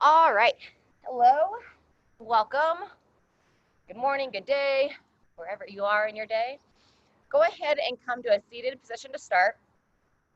All right. Hello. Welcome. Good morning, good day, wherever you are in your day. Go ahead and come to a seated position to start.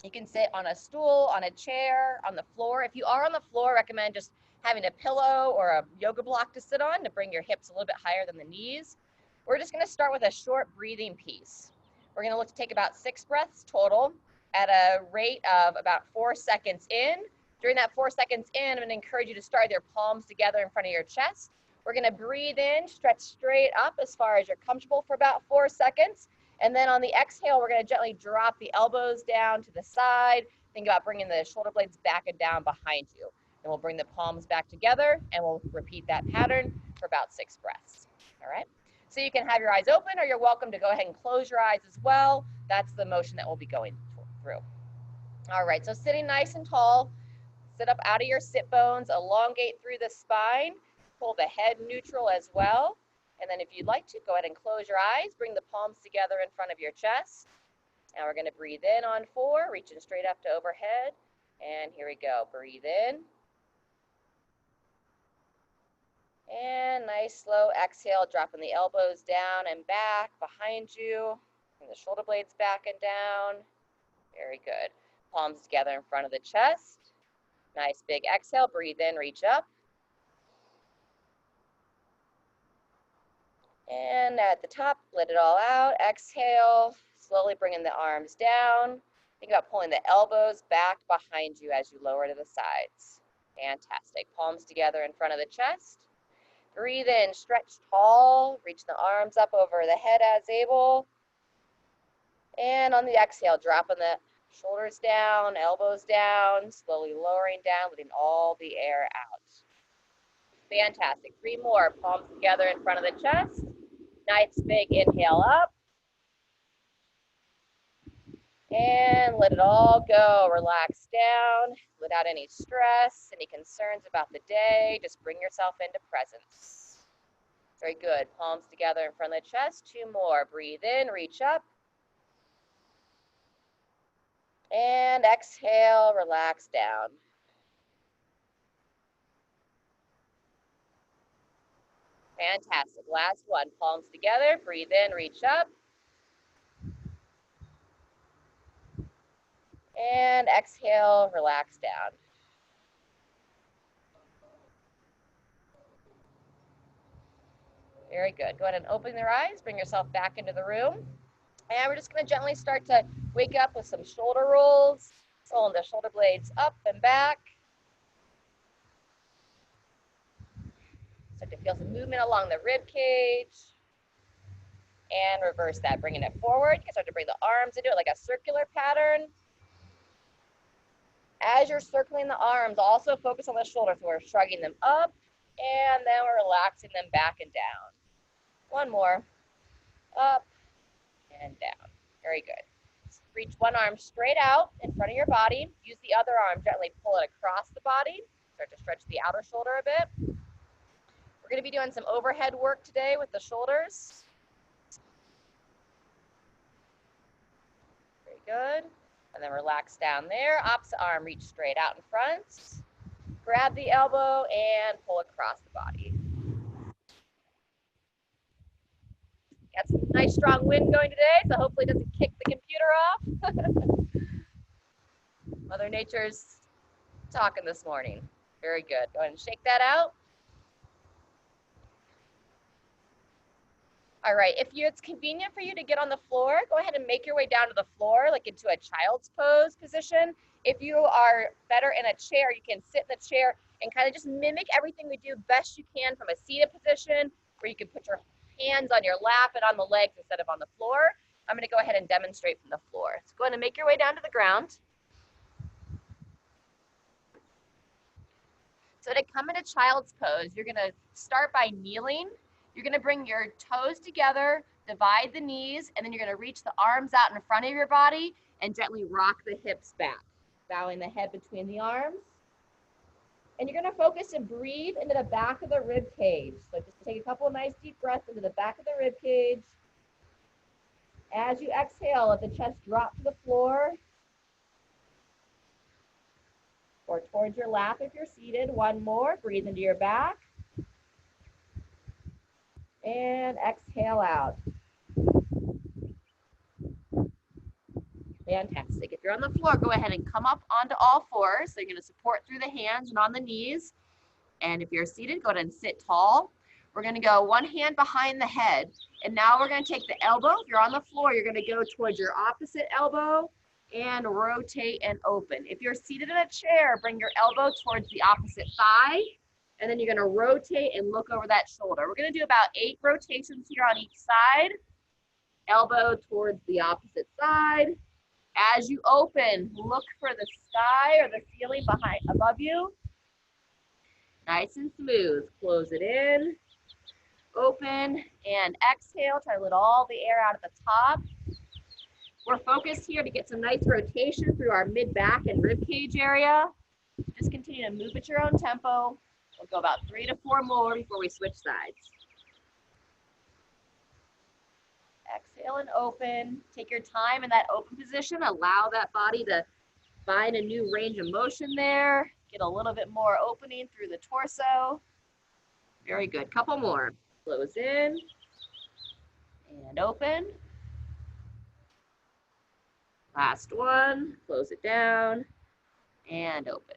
You can sit on a stool, on a chair, on the floor. If you are on the floor, I recommend just having a pillow or a yoga block to sit on to bring your hips a little bit higher than the knees. We're just going to start with a short breathing piece. We're going to look to take about 6 breaths total at a rate of about 4 seconds in. During that 4 seconds in, I'm going to encourage you to start with your palms together in front of your chest. We're going to breathe in, stretch straight up as far as you're comfortable for about 4 seconds. And then on the exhale, we're going to gently drop the elbows down to the side. Think about bringing the shoulder blades back and down behind you. And we'll bring the palms back together, and we'll repeat that pattern for about 6 breaths. All right? So you can have your eyes open, or you're welcome to go ahead and close your eyes as well. That's the motion that we'll be going through. All right, so sitting nice and tall. Sit up out of your sit bones, elongate through the spine, pull the head neutral as well. And then if you'd like to, go ahead and close your eyes, bring the palms together in front of your chest. And we're gonna breathe in on 4, reaching straight up to overhead. And here we go, breathe in. And nice slow exhale, dropping the elbows down and back behind you. Bring the shoulder blades back and down. Very good. Palms together in front of the chest. Nice big exhale, breathe in, reach up. And at the top, let it all out. Exhale, slowly bringing the arms down. Think about pulling the elbows back behind you as you lower to the sides. Fantastic. Palms together in front of the chest. Breathe in, stretch tall, reach the arms up over the head as able. And on the exhale, dropping the shoulders down, elbows down, slowly lowering down, letting all the air out. Fantastic. 3 more. Palms together in front of the chest. Nice big inhale up. And let it all go. Relax down without any stress, any concerns about the day. Just bring yourself into presence. Very good. Palms together in front of the chest. 2 more. Breathe in, reach up. And exhale, relax down. Fantastic. Last one. Palms together. Breathe in, reach up. And exhale, relax down. Very good. Go ahead and open your eyes. Bring yourself back into the room. And we're just going to gently start to wake up with some shoulder rolls. Rolling the shoulder blades up and back. Start to feel some movement along the rib cage. And reverse that, bringing it forward. You can start to bring the arms into it like a circular pattern. As you're circling the arms, also focus on the shoulders. So we're shrugging them up, and then we're relaxing them back and down. 1 more. Up and down. Very good. Reach one arm straight out in front of your body. Use the other arm, gently pull it across the body. Start to stretch the outer shoulder a bit. We're going to be doing some overhead work today with the shoulders. Very good. And then relax down there. Opposite arm, reach straight out in front. Grab the elbow and pull across the body. Got some nice strong wind going today, so hopefully it doesn't kick the computer off. Mother Nature's talking this morning. Very good. Go ahead and shake that out. All right, if it's convenient for you to get on the floor, go ahead and make your way down to the floor, like into a child's pose position. If you are better in a chair, you can sit in the chair and kind of just mimic everything we do best you can from a seated position, where you can put your hands on your lap and on the legs instead of on the floor. I'm going to go ahead and demonstrate from the floor. So go ahead and make your way down to the ground. So to come into child's pose, you're going to start by kneeling. You're going to bring your toes together, divide the knees, and then you're going to reach the arms out in front of your body and gently rock the hips back, bowing the head between the arms. And you're going to focus and breathe into the back of the rib cage. So just take a couple of nice deep breaths into the back of the rib cage. As you exhale, let the chest drop to the floor. or towards your lap if you're seated. One more. Breathe into your back. And exhale out. Fantastic. If you're on the floor, go ahead and come up onto all fours. So you're going to support through the hands and on the knees. And if you're seated, go ahead and sit tall. We're going to go one hand behind the head. And now we're going to take the elbow. If you're on the floor, you're going to go towards your opposite elbow and rotate and open. If you're seated in a chair, bring your elbow towards the opposite thigh. And then you're going to rotate and look over that shoulder. We're going to do about 8 rotations here on each side. Elbow towards the opposite side. As you open, look for the sky or the ceiling above you. Nice and smooth. Close it in. Open and exhale. Try to let all the air out at the top. We're focused here to get some nice rotation through our mid-back and rib cage area. Just continue to move at your own tempo. We'll go about 3 to 4 more before we switch sides. Exhale and open. Take your time in that open position. Allow that body to find a new range of motion there. Get a little bit more opening through the torso. Very good. Couple more. Close in and open. Last one. Close it down and open.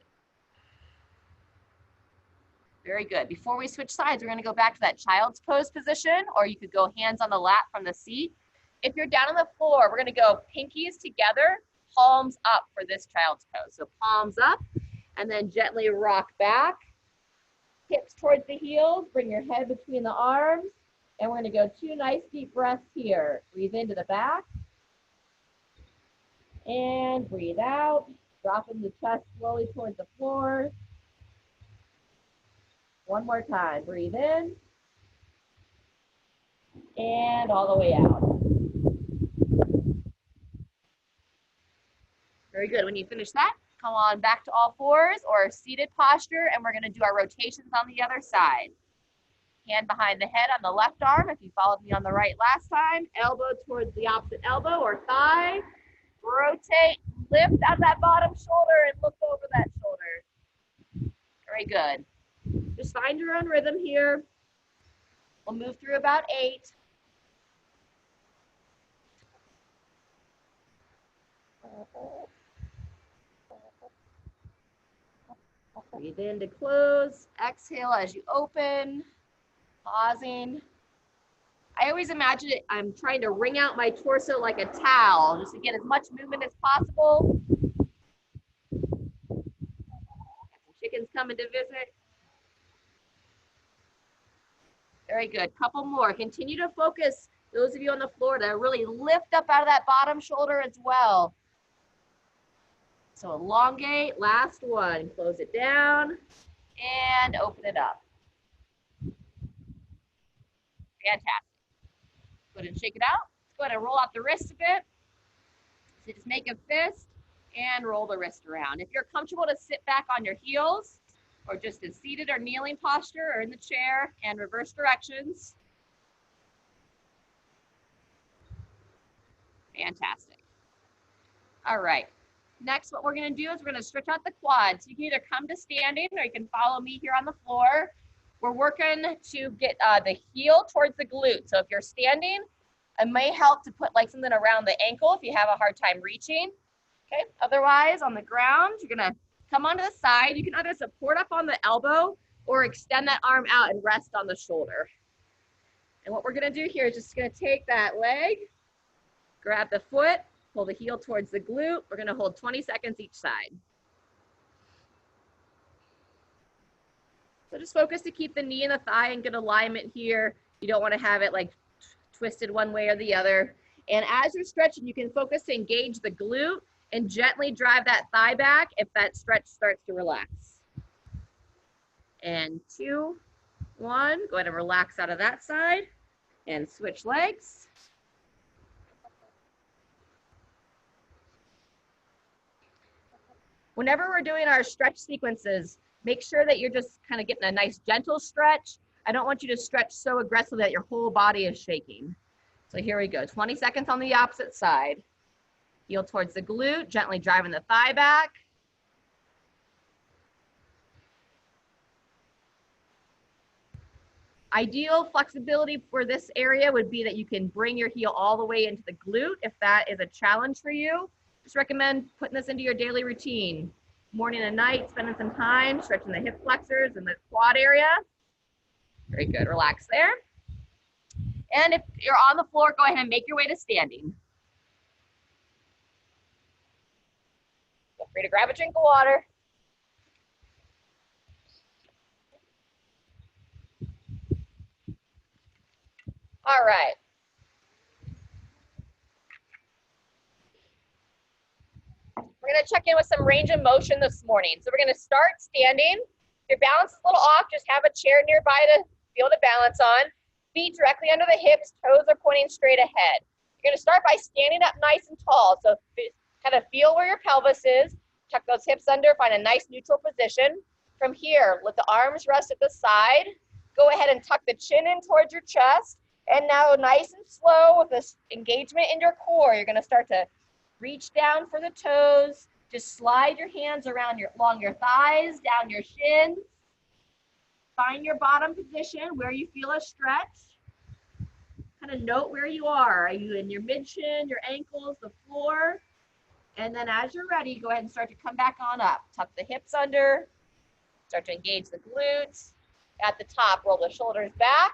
Very good. Before we switch sides, we're going to go back to that child's pose position, or you could go hands on the lap from the seat. If you're down on the floor, we're going to go pinkies together, palms up for this child's pose. So palms up, and then gently rock back. Hips towards the heels, bring your head between the arms, and we're going to go 2 nice deep breaths here. Breathe into the back, and breathe out. Dropping the chest slowly towards the floor. One more time. Breathe in. And all the way out. Very good. When you finish that, come on back to all fours or seated posture, and we're going to do our rotations on the other side. Hand behind the head on the left arm. If you followed me on the right last time, elbow towards the opposite elbow or thigh. Rotate, lift out that bottom shoulder and look over that shoulder. Very good. Just find your own rhythm here. We'll move through about 8. Breathe in to close. Exhale as you open. Pausing. I always imagine it, I'm trying to wring out my torso like a towel just to get as much movement as possible. Chickens coming to visit. Very good. Couple more. Continue to focus, those of you on the floor, to really lift up out of that bottom shoulder as well. So elongate. Last one. Close it down and open it up. Fantastic. Go ahead and shake it out. Let's go ahead and roll out the wrist a bit. So just make a fist and roll the wrist around. If you're comfortable to sit back on your heels, or just in seated or kneeling posture or in the chair, and reverse directions. Fantastic. All right. Next, what we're going to do is we're going to stretch out the quads. You can either come to standing or you can follow me here on the floor. We're working to get the heel towards the glute. So if you're standing, it may help to put like something around the ankle if you have a hard time reaching. Okay. Otherwise, on the ground, you're going to come onto the side. You can either support up on the elbow or extend that arm out and rest on the shoulder. And what we're going to do here is just going to take that leg, grab the foot, pull the heel towards the glute. We're going to hold 20 seconds each side. So just focus to keep the knee and the thigh in good alignment here. You don't want to have it like twisted one way or the other. And as you're stretching, you can focus to engage the glute and gently drive that thigh back if that stretch starts to relax. And 2, 1, go ahead and relax out of that side and switch legs. Whenever we're doing our stretch sequences, make sure that you're just kind of getting a nice gentle stretch. I don't want you to stretch so aggressively that your whole body is shaking. So here we go, 20 seconds on the opposite side. Heel towards the glute, gently driving the thigh back. Ideal flexibility for this area would be that you can bring your heel all the way into the glute if that is a challenge for you. Just recommend putting this into your daily routine. Morning and night, spending some time stretching the hip flexors and the quad area. Very good, relax there. And if you're on the floor, go ahead and make your way to standing. Feel free to grab a drink of water. All right. We're gonna check in with some range of motion this morning. So we're gonna start standing. If your balance is a little off, just have a chair nearby to be able to balance on. Feet directly under the hips, toes are pointing straight ahead. You're gonna start by standing up nice and tall. So kind of feel where your pelvis is. Tuck those hips under, find a nice neutral position. From here, let the arms rest at the side. Go ahead and tuck the chin in towards your chest. And now nice and slow with this engagement in your core, you're gonna start to reach down for the toes. Just slide your hands around along your thighs, down your shins. Find your bottom position where you feel a stretch. Kind of note where you are. Are you in your mid-shin, your ankles, the floor? And then as you're ready, go ahead and start to come back on up. Tuck the hips under. Start to engage the glutes. At the top, roll the shoulders back.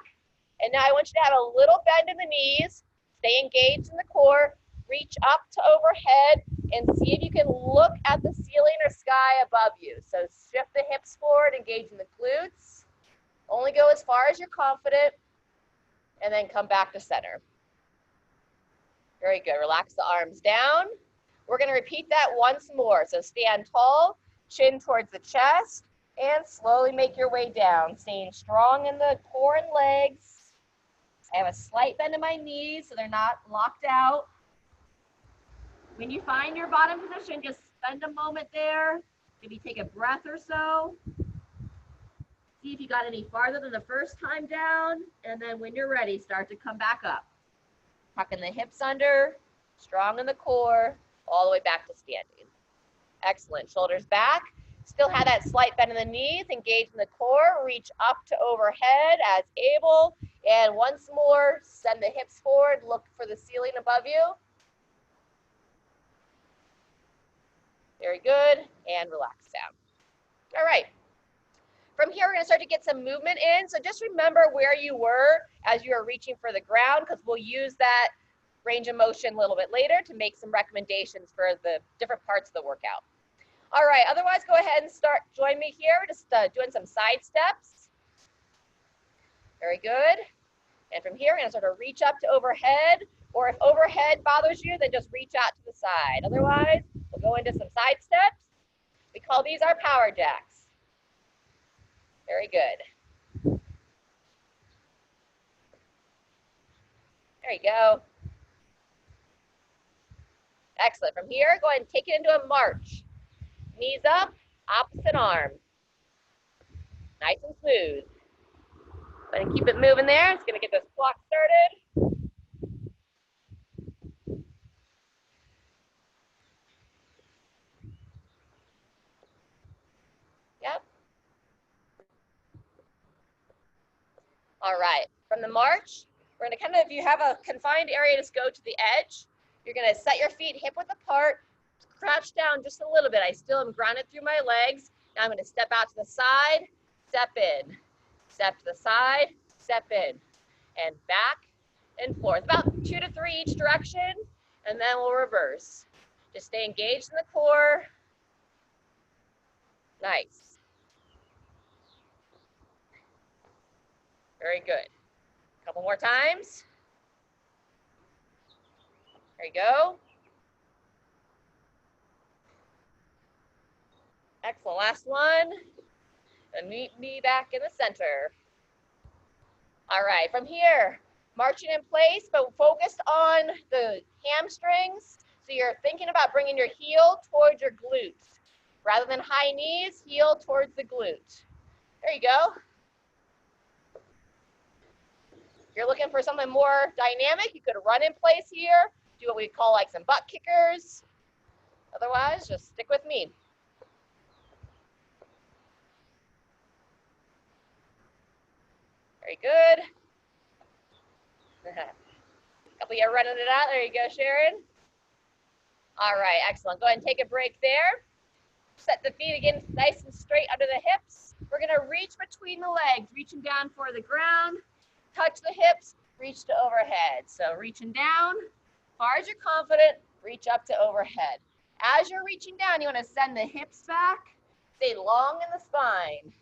And now I want you to have a little bend in the knees. Stay engaged in the core. Reach up to overhead and see if you can look at the ceiling or sky above you. So shift the hips forward, engaging the glutes. Only go as far as you're confident, and then come back to center. Very good. Relax the arms down. We're going to repeat that once more. So stand tall, chin towards the chest, and slowly make your way down, staying strong in the core and legs. I have a slight bend in my knees so they're not locked out. When you find your bottom position, just spend a moment there. Maybe take a breath or so. See if you got any farther than the first time down. And then when you're ready, start to come back up. Tucking the hips under, strong in the core, all the way back to standing. Excellent. Shoulders back. Still have that slight bend in the knees. Engage in the core. Reach up to overhead as able. And once more, send the hips forward. Look for the ceiling above you. Very good, and relax down. All right, from here, we're gonna start to get some movement in. So just remember where you were as you are reaching for the ground, because we'll use that range of motion a little bit later to make some recommendations for the different parts of the workout. All right, otherwise, go ahead and join me here. We're just doing some side steps. Very good. And from here, we're gonna sort of reach up to overhead, or if overhead bothers you, then just reach out to the side. Otherwise, we'll go into some side steps. We call these our power jacks. Very good. There you go. Excellent. From here, go ahead and take it into a march. Knees up, opposite arm. Nice and smooth. Go ahead and keep it moving there. It's going to get this clock started. Yep. All right. From the march, we're going to kind of, if you have a confined area, just go to the edge. You're going to set your feet hip width apart, crouch down just a little bit. I still am grounded through my legs. Now I'm going to step out to the side, step in, step to the side, step in, and back and forth. About 2 to 3 each direction, and then we'll reverse. Just stay engaged in the core. Nice. Very good. A couple more times. There you go. Excellent. Last one. And meet me back in the center. All right. From here, marching in place, but focused on the hamstrings. So you're thinking about bringing your heel towards your glutes. Rather than high knees, heel towards the glute. There you go. If you're looking for something more dynamic, you could run in place here. Do what we call like some butt kickers. Otherwise, just stick with me. Very Very good. A couple of you running it out. There you go, Sharon. All right, excellent. Go ahead and take a break there. Set the feet again nice and straight under the hips. We're going to reach between the legs, reaching down for the ground. Touch the hips, reach to overhead. So reaching down, as far as you're confident, reach up to overhead. As you're reaching down, you want to send the hips back. Stay long in the spine.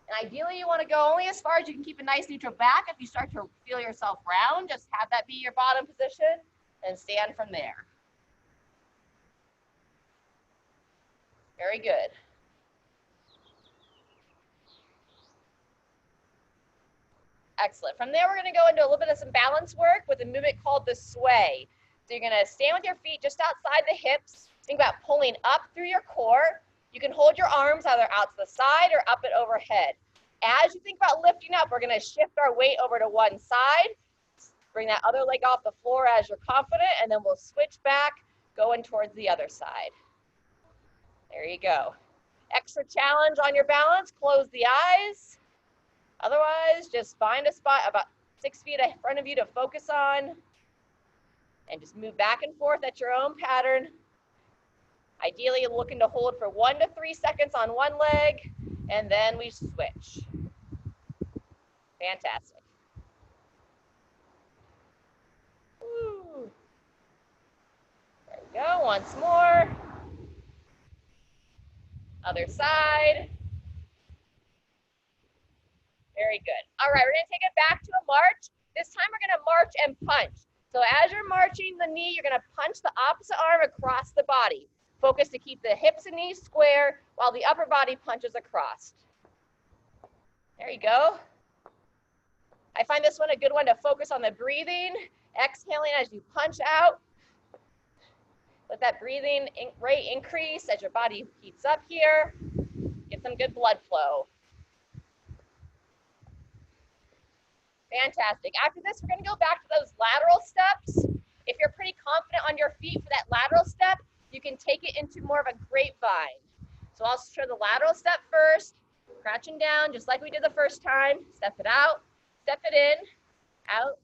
And ideally, you want to go only as far as you can keep a nice neutral back. If you start to feel yourself round, just have that be your bottom position and stand from there. Very good. Excellent. From there, we're going to go into a little bit of some balance work with a movement called the sway. So you're going to stand with your feet just outside the hips. Think about pulling up through your core. You can hold your arms either out to the side or up and overhead. As you think about lifting up, we're going to shift our weight over to one side. Bring that other leg off the floor as you're confident, and then we'll switch back, going towards the other side. There you go. Extra challenge on your balance. Close the eyes. Otherwise, just find a spot about 6 feet in front of you to focus on and just move back and forth at your own pattern. Ideally, you're looking to hold for 1 to 3 seconds on one leg, and then we switch. Fantastic. Woo. There we go. Once more. Other side. Very good. All right, we're going to take it back to a march. This time we're going to march and punch. So as you're marching the knee, you're going to punch the opposite arm across the body. Focus to keep the hips and knees square while the upper body punches across. There you go. I find this one a good one to focus on the breathing. Exhaling as you punch out. Let that breathing rate increase as your body heats up here. Get some good blood flow. Fantastic. After this, we're going to go back to those lateral steps. If you're pretty confident on your feet for that lateral step, you can take it into more of a grapevine. So I'll show the lateral step first, crouching down just like we did the first time. Step it out, step it in, out,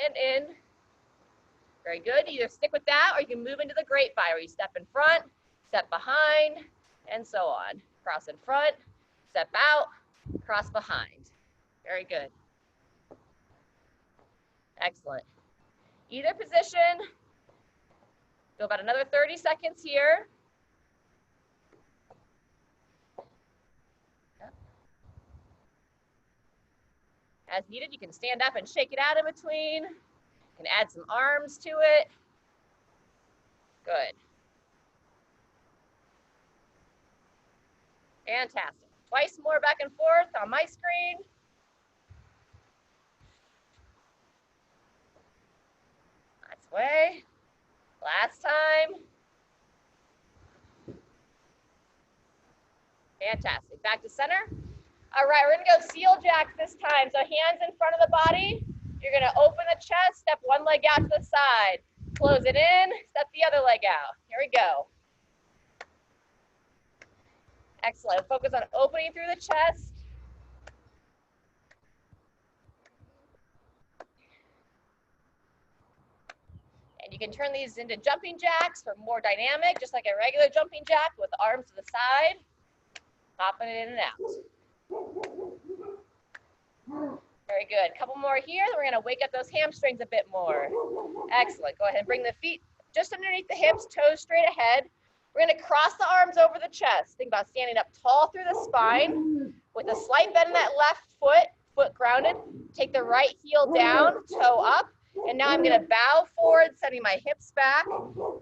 and in. Very good. Either stick with that or you can move into the grapevine where you step in front, step behind, and so on. Cross in front, step out, cross behind. Very good. Excellent. Either position. Go about another 30 seconds here. As needed, you can stand up and shake it out in between. You can add some arms to it. Good. Fantastic. Twice more back and forth on my screen. That's way. Last time. Fantastic. Back to center. All right, we're gonna go seal jacks this time. So hands in front of the body. You're gonna open the chest, step one leg out to the side. Close it in, step the other leg out. Here we go. Excellent. Focus on opening through the chest. And you can turn these into jumping jacks for more dynamic, just like a regular jumping jack with arms to the side. Popping it in and out. Very good. Couple more here. We're going to wake up those hamstrings a bit more. Excellent. Go ahead and bring the feet just underneath the hips, toes straight ahead. We're going to cross the arms over the chest. Think about standing up tall through the spine with a slight bend in that left foot, foot grounded. Take the right heel down, toe up. And now I'm going to bow forward, sending my hips back.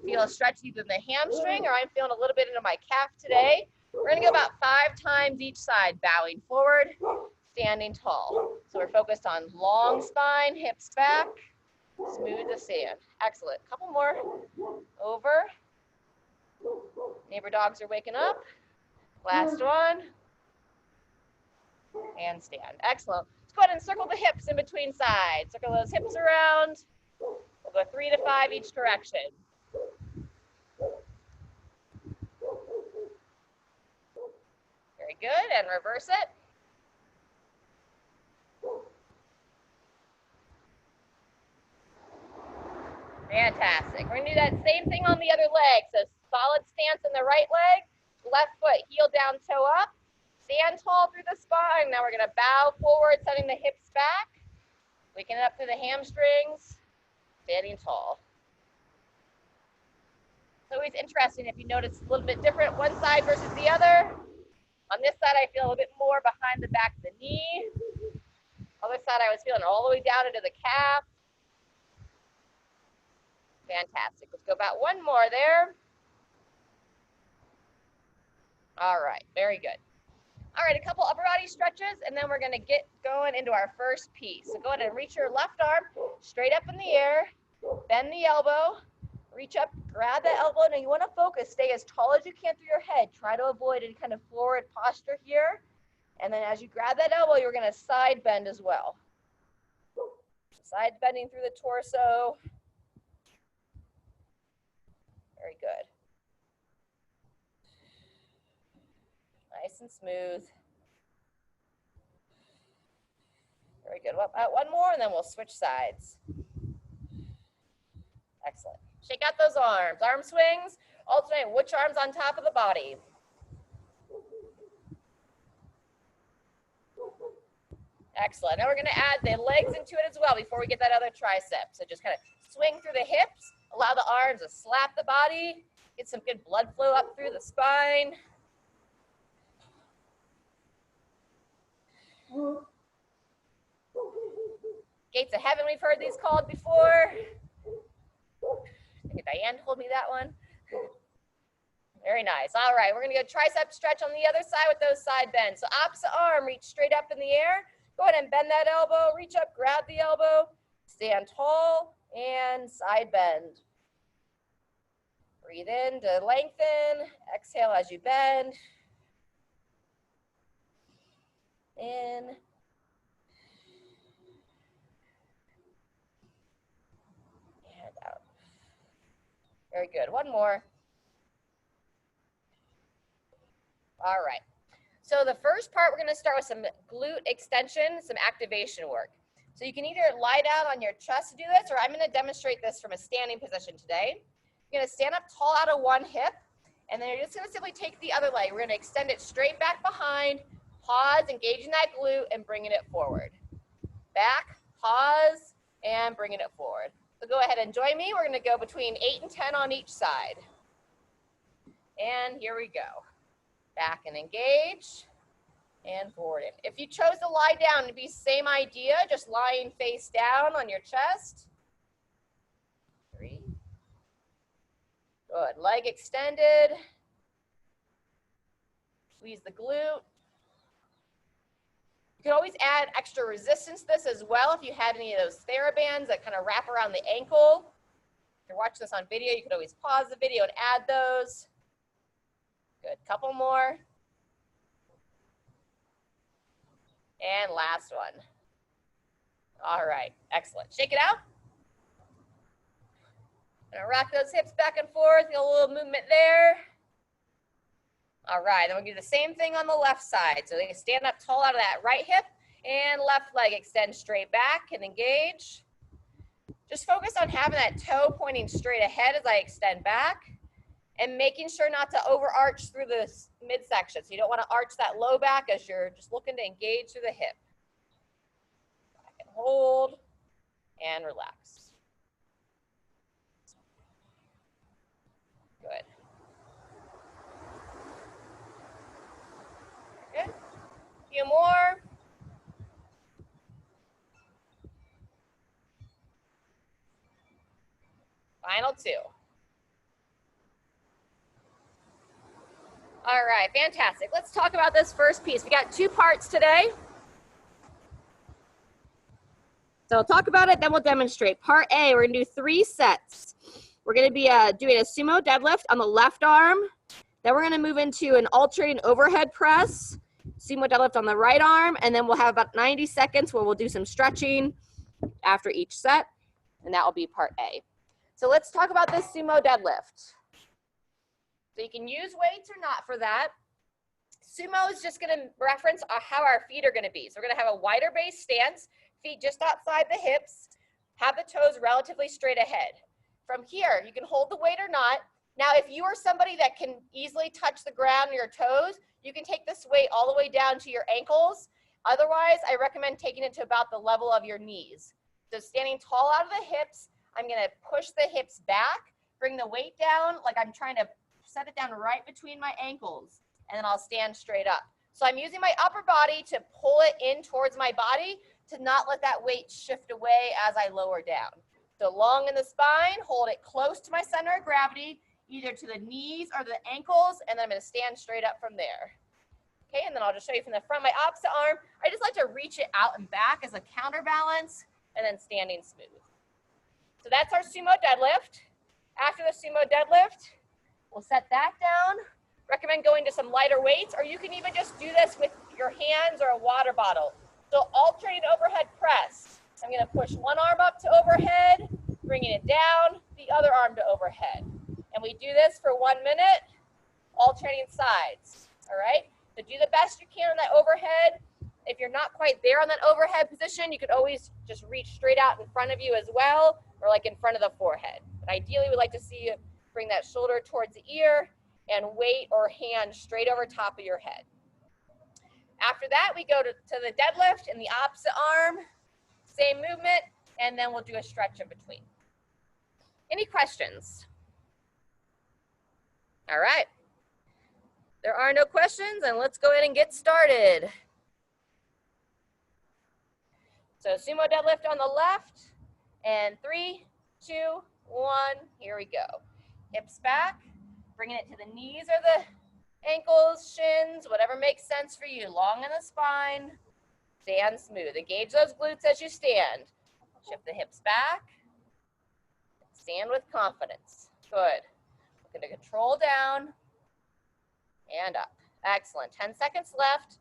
Feel a stretch either in the hamstring or I'm feeling a little bit into my calf today. We're going to go about 5 times each side, bowing forward, standing tall. So we're focused on long spine, hips back, smooth as sand. Excellent. Couple more. Over. Neighbor dogs are waking up. Last one. And stand. Excellent. Let's go ahead and circle the hips in between sides. Circle those hips around. We'll go 3 to 5 each direction. Very good. And reverse it. on the other leg. So solid stance in the right leg, left foot heel down, toe up. Stand tall through the spine. Now we're gonna bow forward, sending the hips back. Waking it up through the hamstrings, standing tall. It's always interesting if you notice a little bit different one side versus the other. On this side, I feel a little bit more behind the back of the knee. Other side, I was feeling all the way down into the calf. Fantastic. Let's go about one more there. All right, very good. All right, a couple upper body stretches, and then we're gonna get going into our first piece. So go ahead and reach your left arm straight up in the air, bend the elbow, reach up, grab that elbow. Now you wanna focus, stay as tall as you can through your head. Try to avoid any kind of forward posture here. And then as you grab that elbow, you're gonna side bend as well. Side bending through the torso. Very good. Nice and smooth. Very good. One more, and then we'll switch sides. Excellent. Shake out those arms. Arm swings. Alternate which arm's on top of the body. Excellent. Now we're going to add the legs into it as well before we get that other tricep. So just kind of swing through the hips. Allow the arms to slap the body. Get some good blood flow up through the spine. Gates of heaven, we've heard these called before. I think Diane told me that one. Very nice. All right, we're gonna go tricep stretch on the other side with those side bends. So opposite arm, reach straight up in the air. Go ahead and bend that elbow, reach up, grab the elbow, stand tall, and side bend. Breathe in to lengthen, exhale as you bend. In. And out. Very good. One more. All right. So the first part, we're going to start with some glute extension, some activation work. So you can either lie down on your chest to do this, or I'm going to demonstrate this from a standing position today. You're going to stand up tall out of one hip, and then you're just going to simply take the other leg. We're going to extend it straight back behind, pause, engaging that glute, and bringing it forward. Back, pause, and bringing it forward. So go ahead and join me. We're going to go between 8 and 10 on each side. And here we go. Back and engage, and forward in. If you chose to lie down, it'd be same idea, just lying face down on your chest. 3. Good. Leg extended. Squeeze the glute. You can always add extra resistance to this as well if you had any of those TheraBands that kind of wrap around the ankle. If you're watching this on video, you could always pause the video and add those. Good. Couple more. And last one. All right. Excellent. Shake it out. Gonna rock those hips back and forth. Get a little movement there. All right. Then we'll do the same thing on the left side. So they can stand up tall out of that right hip, and left leg extend straight back and engage. Just focus on having that toe pointing straight ahead as I extend back, and making sure not to overarch through the midsection. So you don't want to arch that low back as you're just looking to engage through the hip. Back and hold, and relax. Good. Good. A few more. Final 2. All right, fantastic. Let's talk about this first piece. We got 2 parts today. So I'll talk about it, then we'll demonstrate. Part A, we're gonna do 3 sets. We're gonna be doing a sumo deadlift on the left arm. Then we're gonna move into an alternating overhead press, sumo deadlift on the right arm, and then we'll have about 90 seconds where we'll do some stretching after each set, and that will be part A. So let's talk about this sumo deadlift. So you can use weights or not for that. Sumo is just gonna reference how our feet are gonna be. So we're gonna have a wider base stance, feet just outside the hips, have the toes relatively straight ahead. From here, you can hold the weight or not. Now, if you are somebody that can easily touch the ground on your toes, you can take this weight all the way down to your ankles. Otherwise, I recommend taking it to about the level of your knees. So standing tall out of the hips, I'm gonna push the hips back, bring the weight down like I'm trying to set it down right between my ankles, and then I'll stand straight up. So I'm using my upper body to pull it in towards my body to not let that weight shift away as I lower down. So long in the spine, hold it close to my center of gravity, either to the knees or the ankles, and then I'm gonna stand straight up from there. Okay, and then I'll just show you from the front, my opposite arm. I just like to reach it out and back as a counterbalance, and then standing smooth. So that's our sumo deadlift. After the sumo deadlift, we'll set that down. Recommend going to some lighter weights, or you can even just do this with your hands or a water bottle. So alternating overhead press. I'm gonna push one arm up to overhead, bringing it down, the other arm to overhead. And we do this for 1 minute, alternating sides, all right? So do the best you can on that overhead. If you're not quite there on that overhead position, you could always just reach straight out in front of you as well, or like in front of the forehead. But ideally, we'd like to see you bring that shoulder towards the ear and weight or hand straight over top of your head. After that, we go to the deadlift in the opposite arm, same movement, and then we'll do a stretch in between. Any questions? All right. There are no questions, and let's go ahead and get started. So sumo deadlift on the left, and 3, 2, 1, here we go. Hips back, bringing it to the knees or the ankles, shins, whatever makes sense for you. Long in the spine, stand smooth. Engage those glutes as you stand. Shift the hips back, stand with confidence. Good. We're gonna control down and up. Excellent, 10 seconds left.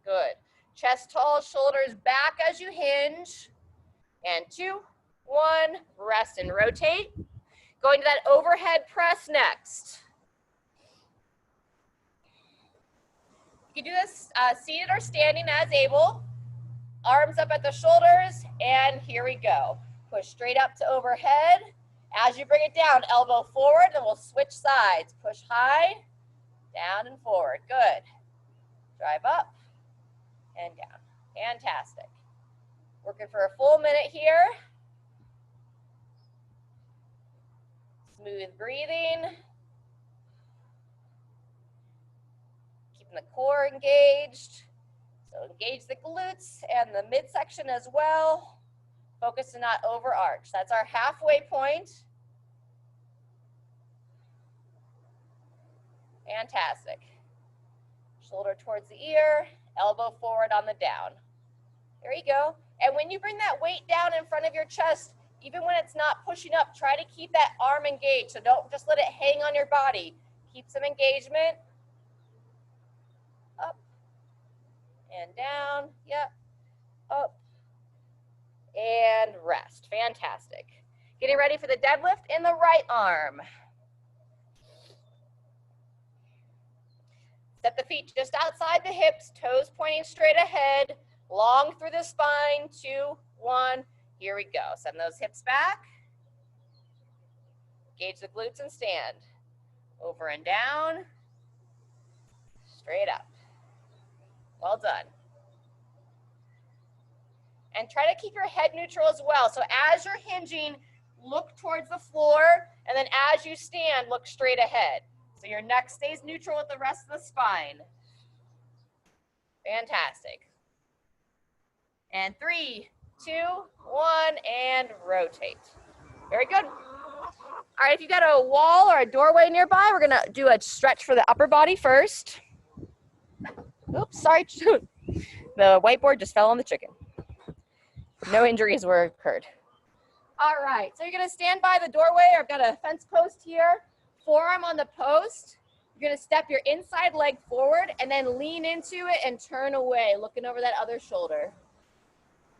Good. Chest tall, shoulders back as you hinge. And 2, 1, rest and rotate. Going to that overhead press next. You can do this seated or standing as able. Arms up at the shoulders, and here we go. Push straight up to overhead. As you bring it down, elbow forward, then we'll switch sides. Push high, down and forward. Good. Drive up and down. Fantastic. Working for a full minute here. Smooth breathing. Keeping the core engaged. So engage the glutes and the midsection as well. Focus to not overarch. That's our halfway point. Fantastic. Shoulder towards the ear, elbow forward on the down. There you go. And when you bring that weight down in front of your chest, even when it's not pushing up, try to keep that arm engaged. So don't just let it hang on your body. Keep some engagement. Up and down. Yep. Up and rest. Fantastic. Getting ready for the deadlift in the right arm. Set the feet just outside the hips, toes pointing straight ahead, long through the spine. 2, 1, here we go. Send those hips back. Engage the glutes and stand. Over and down, straight up. Well done. And try to keep your head neutral as well. So as you're hinging, look towards the floor, and then as you stand, look straight ahead. So your neck stays neutral with the rest of the spine. Fantastic. And 3, 2, 1, and rotate. Very good. All right, if you've got a wall or a doorway nearby, we're gonna do a stretch for the upper body first. Oops, sorry. The whiteboard just fell on the chicken. No injuries were occurred. All right, so you're gonna stand by the doorway, or I've got a fence post here. Forearm on the post. You're gonna step your inside leg forward and then lean into it and turn away, looking over that other shoulder.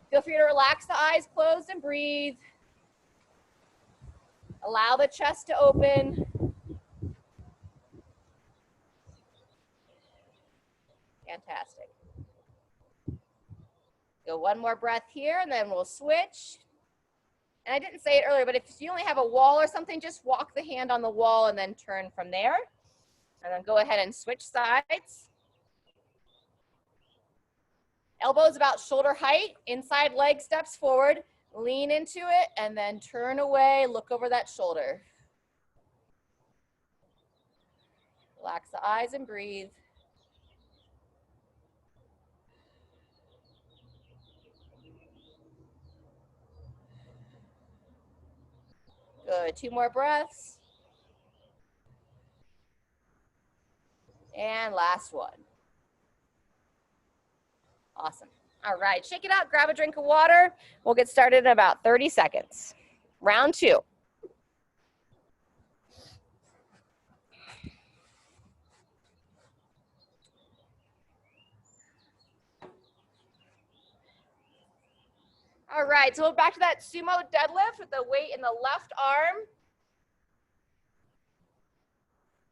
Feel free to relax the eyes closed and breathe. Allow the chest to open. Fantastic. Go one more breath here and then we'll switch. And I didn't say it earlier, but if you only have a wall or something, just walk the hand on the wall and then turn from there. And then go ahead and switch sides. Elbows about shoulder height, inside leg steps forward, lean into it, and then turn away, look over that shoulder. Relax the eyes and breathe. Good, 2 more breaths. And last one. Awesome. All right, shake it out, grab a drink of water. We'll get started in about 30 seconds. Round 2. All right, so we're back to that sumo deadlift with the weight in the left arm.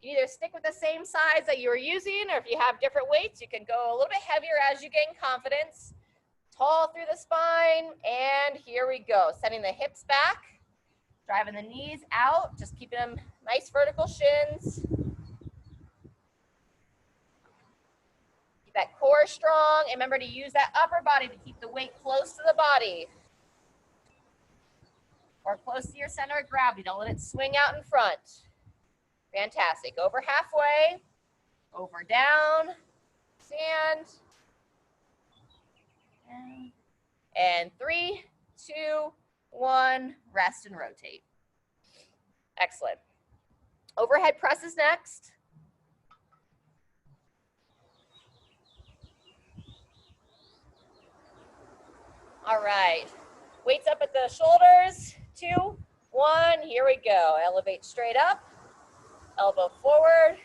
You either stick with the same size that you were using, or if you have different weights, you can go a little bit heavier as you gain confidence. Tall through the spine, and here we go. Sending the hips back, driving the knees out, just keeping them nice vertical shins. Keep that core strong, and remember to use that upper body to keep the weight close to the body. Or close to your center of gravity. Don't let it swing out in front. Fantastic. Over halfway, over down, stand. And 3, 2, 1, rest and rotate. Excellent. Overhead press is next. All right. Weights up at the shoulders. 2, 1, here we go. Elevate straight up, elbow forward,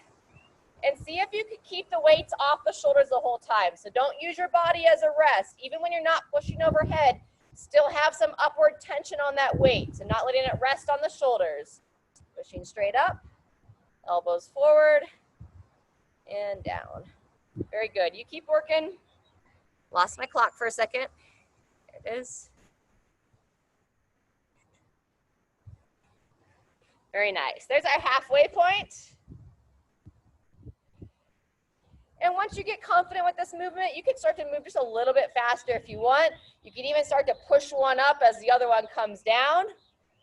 and see if you can keep the weights off the shoulders the whole time. So don't use your body as a rest. Even when you're not pushing overhead, still have some upward tension on that weight and not letting it rest on the shoulders. Pushing straight up, elbows forward, and down. Very good. You keep working. Lost my clock for a second. There it is. Very nice. There's our halfway point. And once you get confident with this movement, you can start to move just a little bit faster if you want. You can even start to push one up as the other one comes down.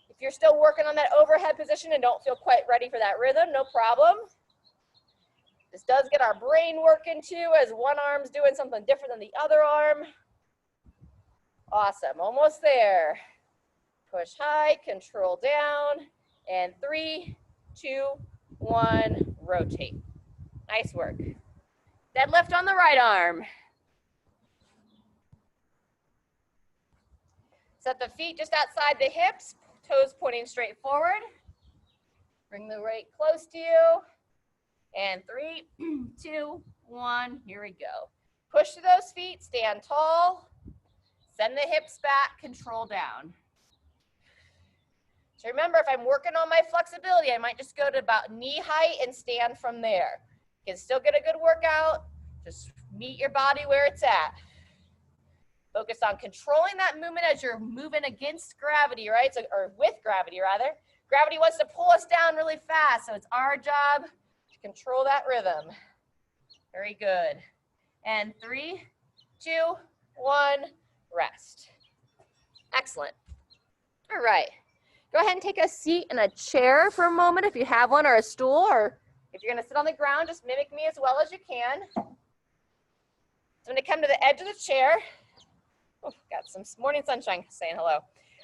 If you're still working on that overhead position and don't feel quite ready for that rhythm, no problem. This does get our brain working too, as one arm's doing something different than the other arm. Awesome, almost there. Push high, control down. And 3, 2, 1, rotate. Nice work. Deadlift on the right arm. Set the feet just outside the hips, toes pointing straight forward. Bring the weight close to you. And 3, 2, 1, here we go. Push to those feet, stand tall. Send the hips back, control down. So remember, if I'm working on my flexibility, I might just go to about knee height and stand from there. You can still get a good workout. Just meet your body where it's at. Focus on controlling that movement as you're moving against gravity, right? So, or with gravity, rather. Gravity wants to pull us down really fast, so it's our job to control that rhythm. Very good. And 3, 2, 1, rest. Excellent. All right. Go ahead and take a seat in a chair for a moment if you have one, or a stool, or if you're going to sit on the ground, just mimic me as well as you can. So I'm going to come to the edge of the chair. Oh, got some morning sunshine saying hello.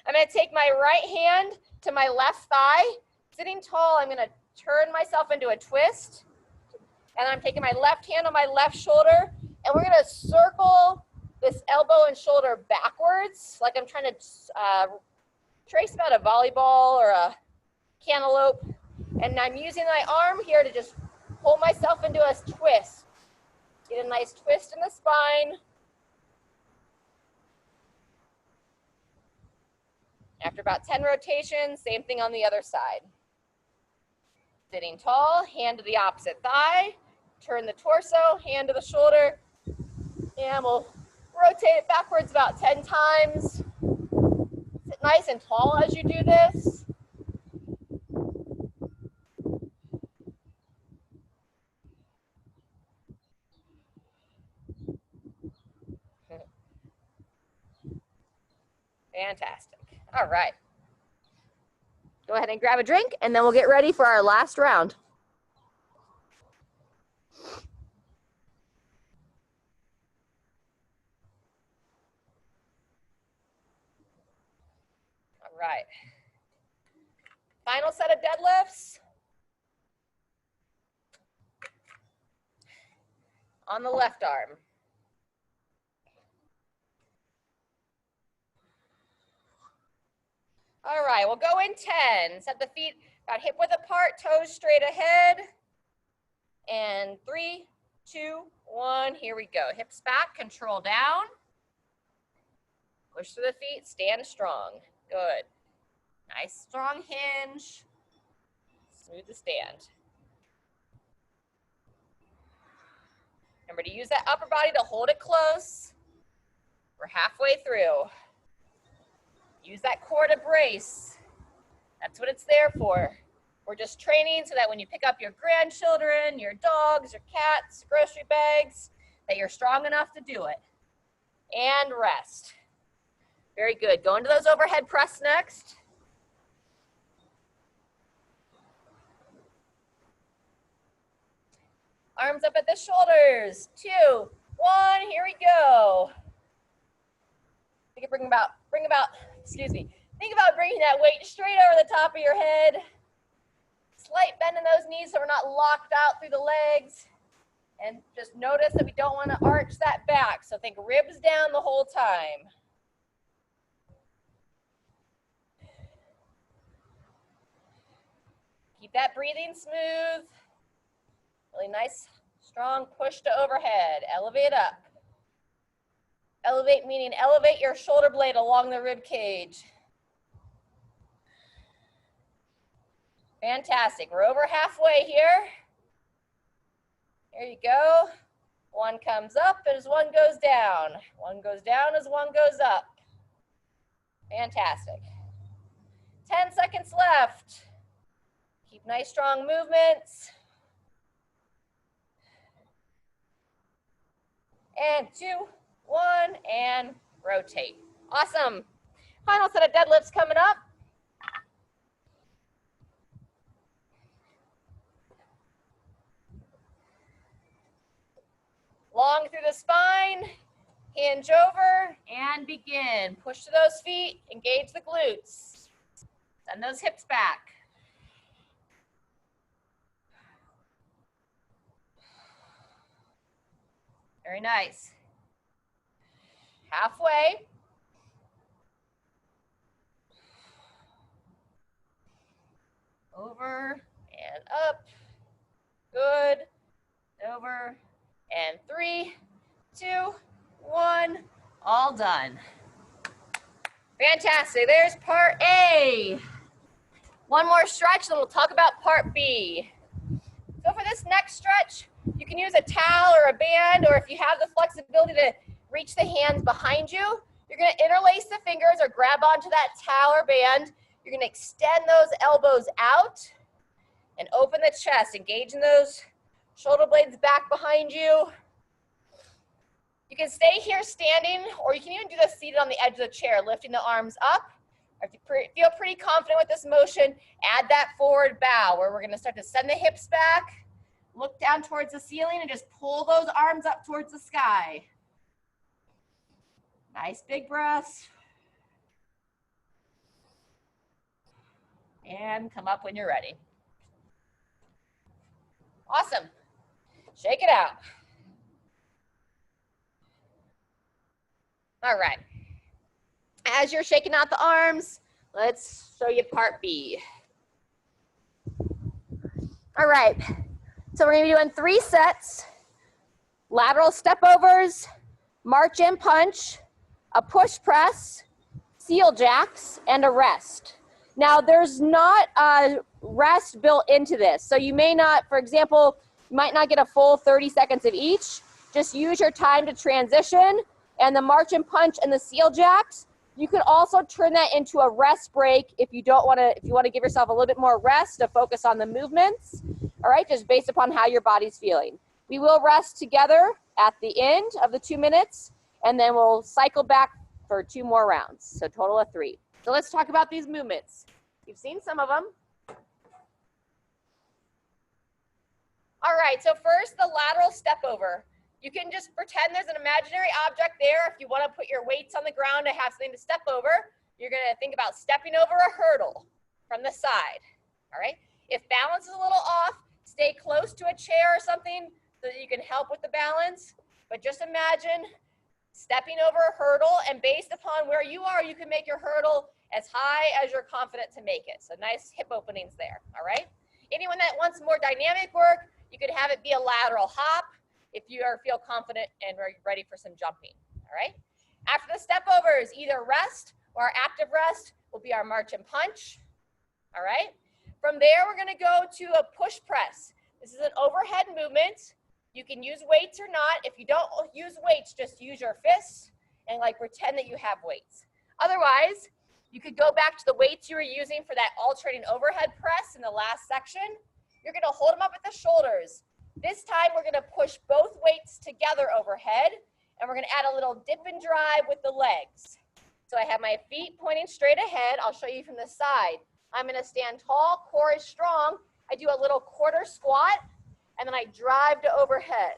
I'm going to take my right hand to my left thigh. Sitting tall, I'm going to turn myself into a twist. And I'm taking my left hand on my left shoulder, and we're going to circle this elbow and shoulder backwards, like I'm trying to trace about a volleyball or a cantaloupe. And I'm using my arm here to just pull myself into a twist. Get a nice twist in the spine. After about 10 rotations, same thing on the other side. Sitting tall, hand to the opposite thigh. Turn the torso, hand to the shoulder. And we'll rotate it backwards about 10 times. Sitting nice and tall as you do this. Fantastic. All right. Go ahead and grab a drink, and then we'll get ready for our last round. All right. Final set of deadlifts. On the left arm. All right, we'll go in 10. Set the feet about hip width apart, toes straight ahead. And 3, 2, 1, here we go. Hips back, control down. Push through the feet, stand strong. Good. Nice strong hinge. Smooth the stand. Remember to use that upper body to hold it close. We're halfway through. Use that core to brace. That's what it's there for. We're just training so that when you pick up your grandchildren, your dogs, your cats, grocery bags, that you're strong enough to do it. And rest. Very good. Go into those overhead press next. Arms up at the shoulders. 2, 1, here we go. You can think about bringing that weight straight over the top of your head. Slight bend in those knees so we're not locked out through the legs. And just notice that we don't want to arch that back. So think ribs down the whole time. Keep that breathing smooth. Really nice, strong push to overhead. Elevate up. Elevate meaning elevate your shoulder blade along the rib cage. Fantastic. We're over halfway here. Here you go. One comes up as one goes down. One goes down as one goes up. Fantastic. 10 seconds left. Keep nice, strong movements. And 2, 1, and rotate. Awesome. Final set of deadlifts coming up. Long through the spine, hinge over, and begin. Push to those feet, engage the glutes. Send those hips back. Very nice. Halfway. Over and up. Good. Over. And 3, 2, 1. All done. Fantastic. There's part A. One more stretch, then we'll talk about part B. So for this next stretch, you can use a towel or a band, or if you have the flexibility to reach the hands behind you, you're going to interlace the fingers or grab onto that towel or band. You're going to extend those elbows out and open the chest, engaging those shoulder blades back behind you. You can stay here standing, or you can even do this seated on the edge of the chair, lifting the arms up. Or if you feel pretty confident with this motion, add that forward bow, where we're going to start to send the hips back, look down towards the ceiling, and just pull those arms up towards the sky. Nice big breaths. And come up when you're ready. Awesome. Shake it out. All right. As you're shaking out the arms, let's show you part B. All right. So we're going to be doing 3 sets. Lateral step overs, march and punch, a push press, seal jacks, and a rest. Now there's not a rest built into this. So you may not, for example, you might not get a full 30 seconds of each. Just use your time to transition. And the march and punch and the seal jacks, You could also turn that into a rest break if you don't want to, if you want to give yourself a little bit more rest to focus on the movements, all right, just based upon how your body's feeling. We will rest together at the end of the 2 minutes, and then we'll cycle back for 2 more rounds, so total of 3. So let's talk about these movements. You've seen some of them. All right, so first, the lateral step over. You can just pretend there's an imaginary object there. If you want to put your weights on the ground to have something to step over, you're going to think about stepping over a hurdle from the side, all right? If balance is a little off, stay close to a chair or something so that you can help with the balance. But just imagine stepping over a hurdle, and based upon where you are, you can make your hurdle as high as you're confident to make it. So nice hip openings there, all right? Anyone that wants more dynamic work, you could have it be a lateral hop if you feel confident and ready for some jumping, all right? After the step overs, either rest or active rest will be our march and punch, all right? From there, we're gonna go to a push press. This is an overhead movement. You can use weights or not. If you don't use weights, just use your fists and like pretend that you have weights. Otherwise, you could go back to the weights you were using for that alternating overhead press in the last section. You're gonna hold them up at the shoulders. This time, we're gonna push both weights together overhead, and we're gonna add a little dip and drive with the legs. So I have my feet pointing straight ahead. I'll show you from the side. I'm gonna stand tall, core is strong. I do a little quarter squat, and then I drive to overhead.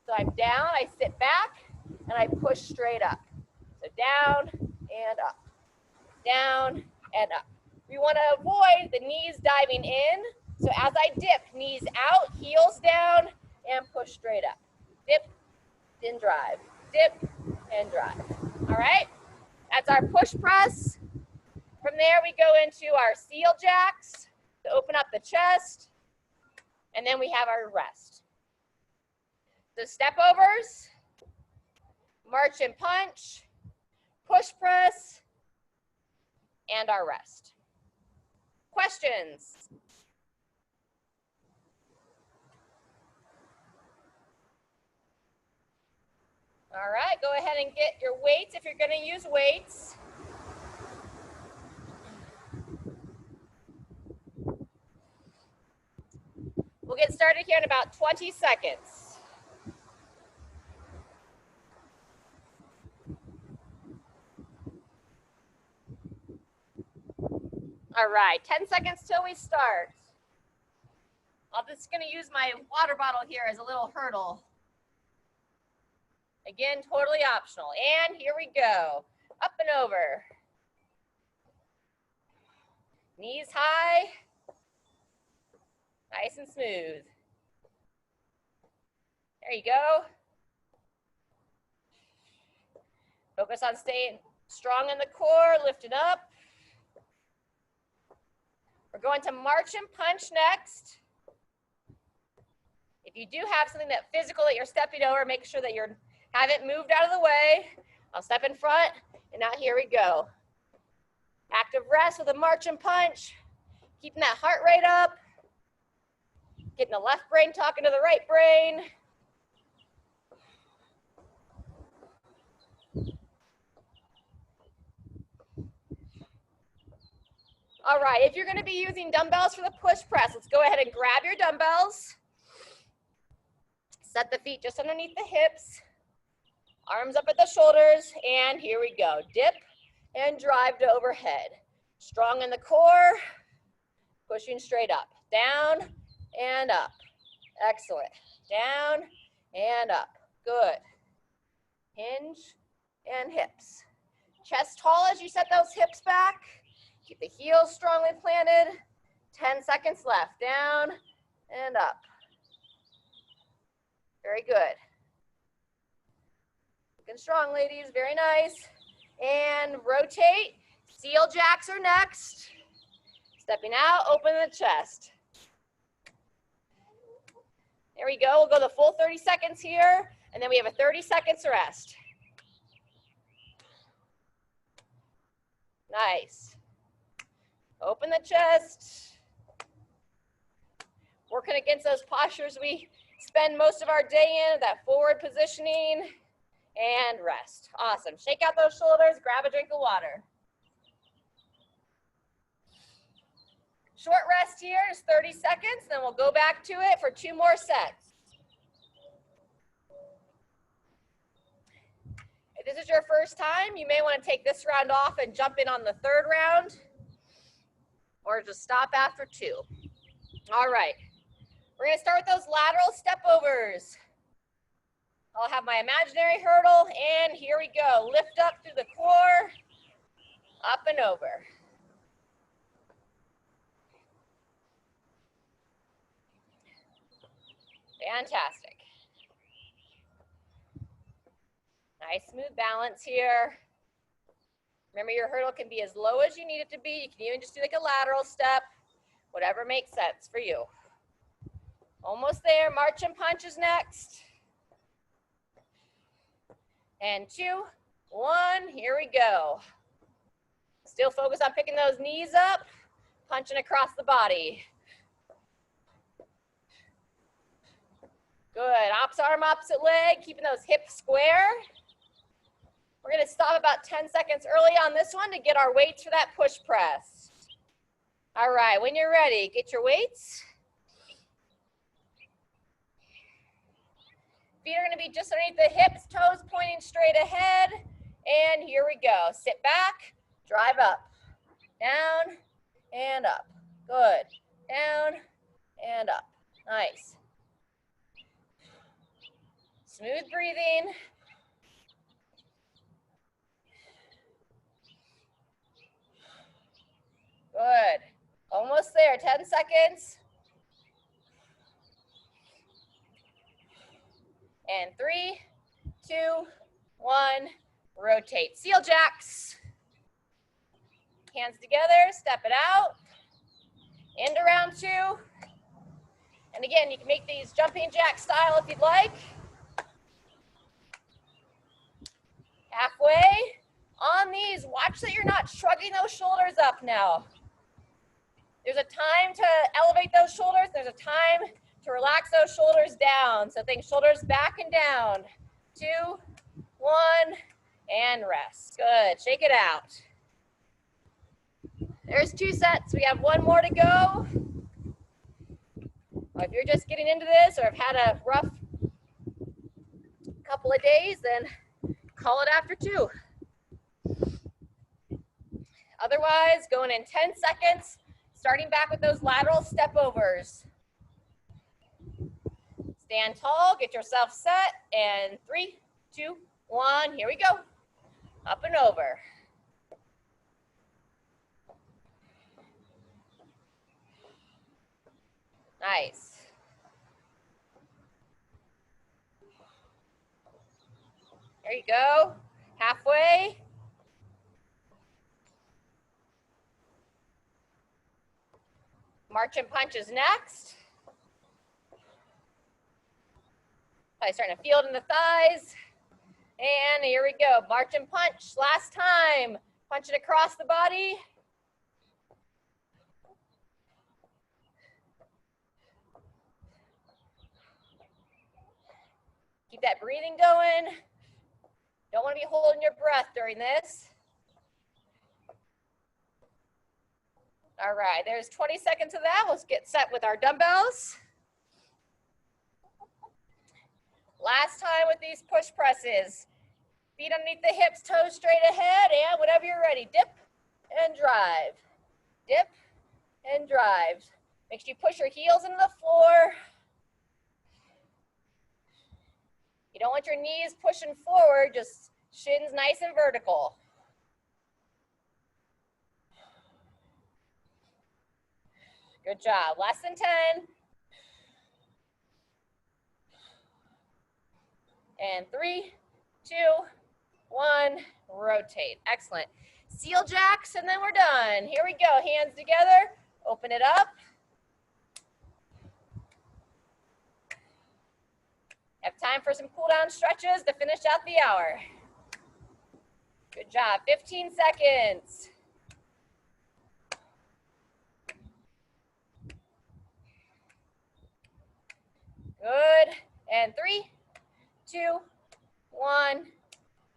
So I'm down, I sit back, and I push straight up. So down and up, down and up. We wanna avoid the knees diving in. So as I dip, knees out, heels down, and push straight up. Dip, then drive. Dip, and drive. All right? That's our push press. From there, we go into our seal jacks to open up the chest. And then we have our rest. So step overs, march and punch, push press, and our rest. Questions? All right, go ahead and get your weights if you're going to use weights. We'll get started here in about 20 seconds. All right, 10 seconds till we start. I'm just going to use my water bottle here as a little hurdle. Again, totally optional. And here we go. Up and over. Knees high. Nice and smooth. There you go. Focus on staying strong in the core, lifting up. We're going to march and punch next. If you do have something that physical that you're stepping over, make sure that you have it moved out of the way. I'll step in front, and now here we go. Active rest with a march and punch. Keeping that heart rate up. Getting the left brain talking to the right brain. All right, if you're gonna be using dumbbells for the push press, let's go ahead and grab your dumbbells. Set the feet just underneath the hips. Arms up at the shoulders, and here we go. Dip and drive to overhead. Strong in the core, pushing straight up. Down and up. Excellent. Down and up. Good. Hinge and hips. Chest tall as you set those hips back. Keep the heels strongly planted. 10 seconds left. Down and up. Very good. Looking strong, ladies. Very nice. And rotate. Seal jacks are next. Stepping out, open the chest. There we go. We'll go the full 30 seconds here, and then we have a 30 seconds rest. Nice. Open the chest. Working against those postures we spend most of our day in, that forward positioning. and rest. Awesome. Shake out those shoulders, grab a drink of water. Short rest here is 30 seconds, then we'll go back to it for 2 more sets. If this is your first time, you may want to take this round off and jump in on the 3rd round, or just stop after 2. All right, we're going to start with those lateral step overs. I'll have my imaginary hurdle, and here we go. Lift up through the core, up and over. Fantastic. Nice smooth balance here. Remember, your hurdle can be as low as you need it to be. You can even just do like a lateral step, whatever makes sense for you. Almost there. March and punch is next. And 2, 1, here we go. Still focus on picking those knees up, punching across the body. Good, opposite arm, opposite leg, keeping those hips square. We're gonna stop about 10 seconds early on this one to get our weights for that push press. All right, when you're ready, get your weights. Feet are gonna be just underneath the hips, toes pointing straight ahead. And here we go. Sit back, drive up, down and up. Good, down and up. Nice. Smooth breathing. Good. Almost there, 10 seconds. And 3, 2, 1, rotate. Seal jacks. Hands together, step it out. Into round 2. And again, you can make these jumping jack style if you'd like. Halfway. On these, watch that you're not shrugging those shoulders up now. There's a time to elevate those shoulders. There's a time to relax those shoulders down. So think shoulders back and down. 2, 1, and rest. Good, shake it out. There's 2 sets. We have 1 more to go. Or if you're just getting into this or have had a rough couple of days, then call it after 2. Otherwise, going in 10 seconds, starting back with those lateral step overs. Stand tall, get yourself set, and 3, 2, 1, here we go. Up and over. Nice. There you go. Halfway. March and punch is next. Probably starting to feel it in the thighs. And here we go. March and punch. Last time. Punch it across the body. Keep that breathing going. Don't want to be holding your breath during this. All right, there's 20 seconds of that. Let's get set with our dumbbells. Last time with these push presses. Feet underneath the hips, toes straight ahead, and whenever you're ready, dip and drive. Dip and drive. Make sure you push your heels into the floor. You don't want your knees pushing forward, just shins nice and vertical. Good job. Less than 10. And 3, 2, 1, rotate. Excellent. Seal jacks, and then we're done. Here we go. Hands together. Open it up. Have time for some cool down stretches to finish out the hour. Good job. 15 seconds. Good. And 3, 2, 1,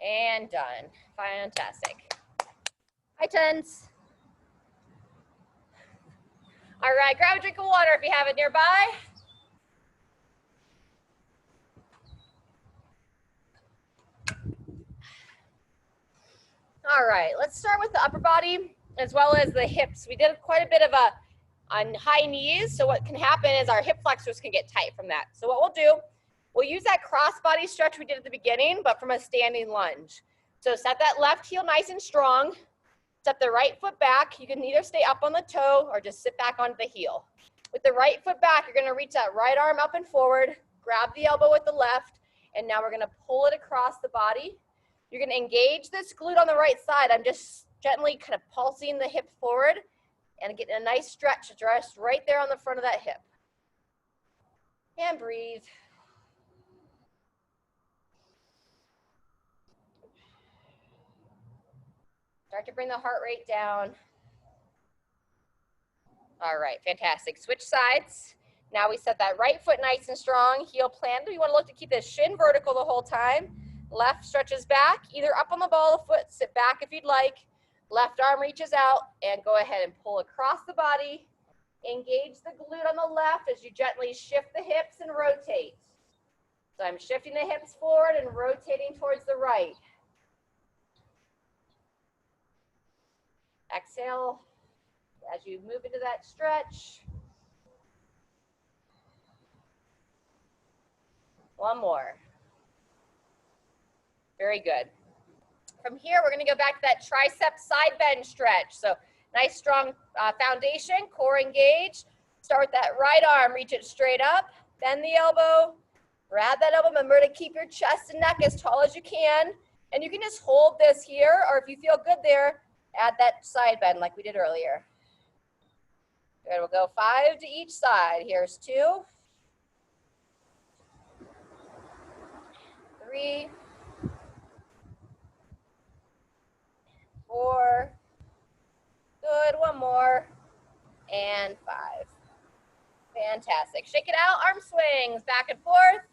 And done. Fantastic. Hi, tens. All right, grab a drink of water if you have it nearby. All right, let's start with the upper body as well as the hips. We did quite a bit of on high knees, so what can happen is our hip flexors can get tight from that. So what we'll do, we'll use that cross body stretch we did at the beginning, but from a standing lunge. So set that left heel nice and strong. Step the right foot back. You can either stay up on the toe or just sit back onto the heel. With the right foot back, you're gonna reach that right arm up and forward, grab the elbow with the left, and now we're gonna pull it across the body. You're gonna engage this glute on the right side. I'm just gently kind of pulsing the hip forward and getting a nice stretch just right there on the front of that hip. And breathe. Start to bring the heart rate down. All right, fantastic. Switch sides. Now we set that right foot nice and strong, heel planted. You want to look to keep the shin vertical the whole time. Left stretches back, either up on the ball of foot, sit back if you'd like. Left arm reaches out and go ahead and pull across the body. Engage the glute on the left as you gently shift the hips and rotate. So I'm shifting the hips forward and rotating towards the right. Exhale as you move into that stretch. One more. Very good. From here, we're going to go back to that tricep side bend stretch. So nice strong foundation, core engaged. Start with that right arm, reach it straight up, bend the elbow, grab that elbow. Remember to keep your chest and neck as tall as you can. And you can just hold this here, or if you feel good there, add that side bend like we did earlier. Good, we'll go 5 to each side. Here's 2, 3, 4, good, one more, and 5. Fantastic. Shake it out, arm swings, back and forth,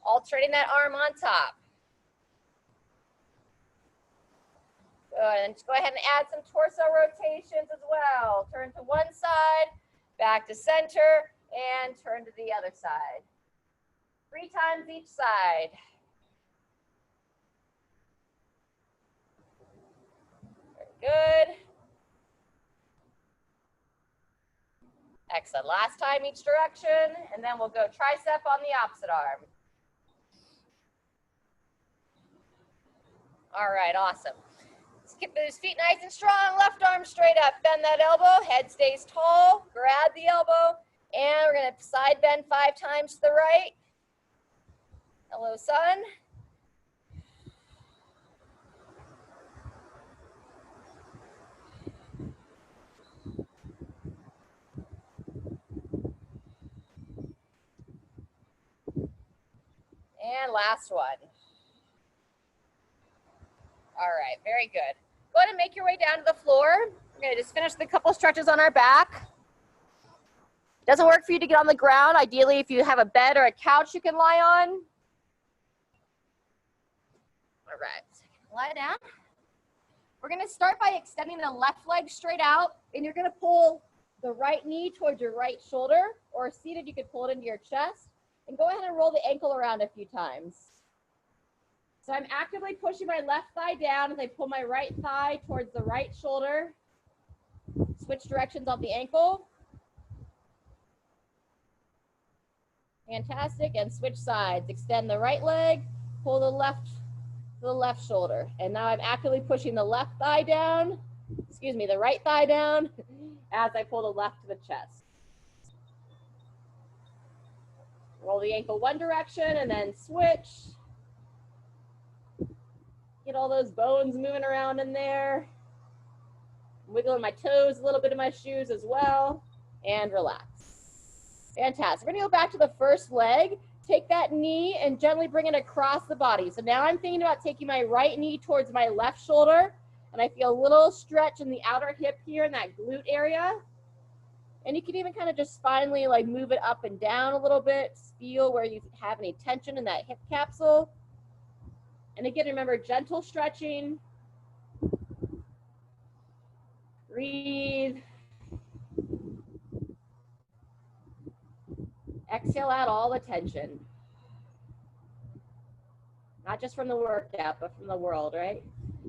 alternating that arm on top. Good, and just go ahead and add some torso rotations as well. Turn to one side, back to center, and turn to the other side. 3 times each side. Very good. Excellent. Last time each direction, and then we'll go tricep on the opposite arm. All right, awesome. Let's keep those feet nice and strong. Left arm straight up. Bend that elbow. Head stays tall. Grab the elbow. And we're going to side bend 5 times to the right. Hello, sun. And last one. All right, very good. Go ahead and make your way down to the floor. We're going to just finish the couple stretches on our back. It doesn't work for you to get on the ground. Ideally, if you have a bed or a couch you can lie on. All right, lie down. We're going to start by extending the left leg straight out, and you're going to pull the right knee towards your right shoulder, or seated, you could pull it into your chest, and go ahead and roll the ankle around a few times. So I'm actively pushing my left thigh down as I pull my right thigh towards the right shoulder. Switch directions on the ankle. Fantastic, and switch sides. Extend the right leg, pull the left shoulder. And now I'm actively pushing the left thigh down, the right thigh down as I pull the left to the chest. Roll the ankle one direction and then switch. Get all those bones moving around in there. Wiggling my toes, a little bit of my shoes as well, and relax. Fantastic. We're gonna go back to the first leg. Take that knee and gently bring it across the body. So now I'm thinking about taking my right knee towards my left shoulder, and I feel a little stretch in the outer hip here in that glute area. And you can even kind of just finally like move it up and down a little bit. Feel where you have any tension in that hip capsule. And again, remember, gentle stretching. Breathe. Exhale out all the tension. Not just from the workout, but from the world, right?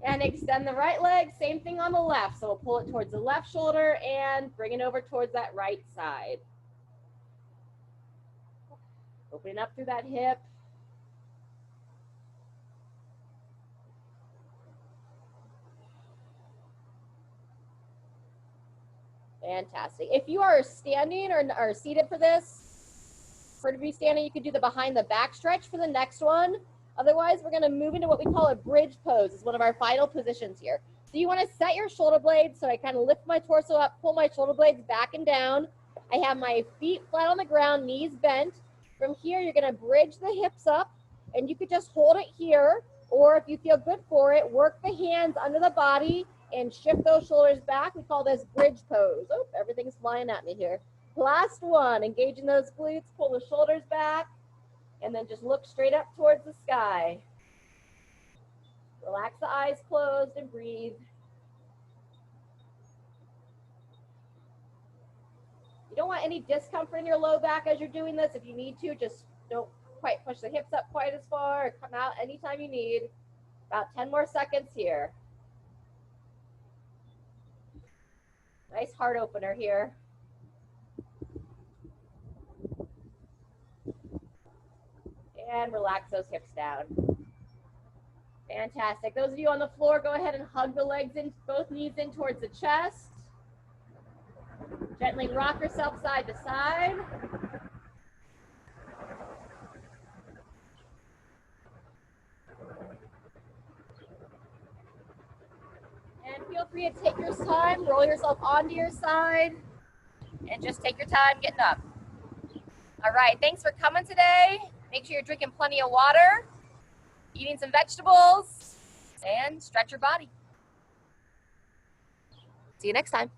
And extend the right leg, same thing on the left. So we'll pull it towards the left shoulder and bring it over towards that right side. Opening up through that hip. Fantastic. If you are standing or seated for this, for to be standing, you could do the behind the back stretch for the next one. Otherwise, we're going to move into what we call a bridge pose. It's one of our final positions here. So you want to set your shoulder blades. So I kind of lift my torso up, pull my shoulder blades back and down. I have my feet flat on the ground, knees bent. From here, you're going to bridge the hips up, and you could just hold it here, or if you feel good for it, work the hands under the body and shift those shoulders back. We call this bridge pose. Oh, everything's flying at me here. Last one, engaging those glutes, pull the shoulders back, and then just look straight up towards the sky. Relax the eyes closed and breathe. You don't want any discomfort in your low back as you're doing this. If you need to, just don't quite push the hips up quite as far, or come out anytime you need. About 10 more seconds here. Nice heart opener here. And relax those hips down. Fantastic. Those of you on the floor, go ahead and hug the legs in, both knees in towards the chest. Gently rock yourself side to side. And feel free to take your time, roll yourself onto your side, and just take your time getting up. All right, thanks for coming today. Make sure you're drinking plenty of water, eating some vegetables, and stretch your body. See you next time.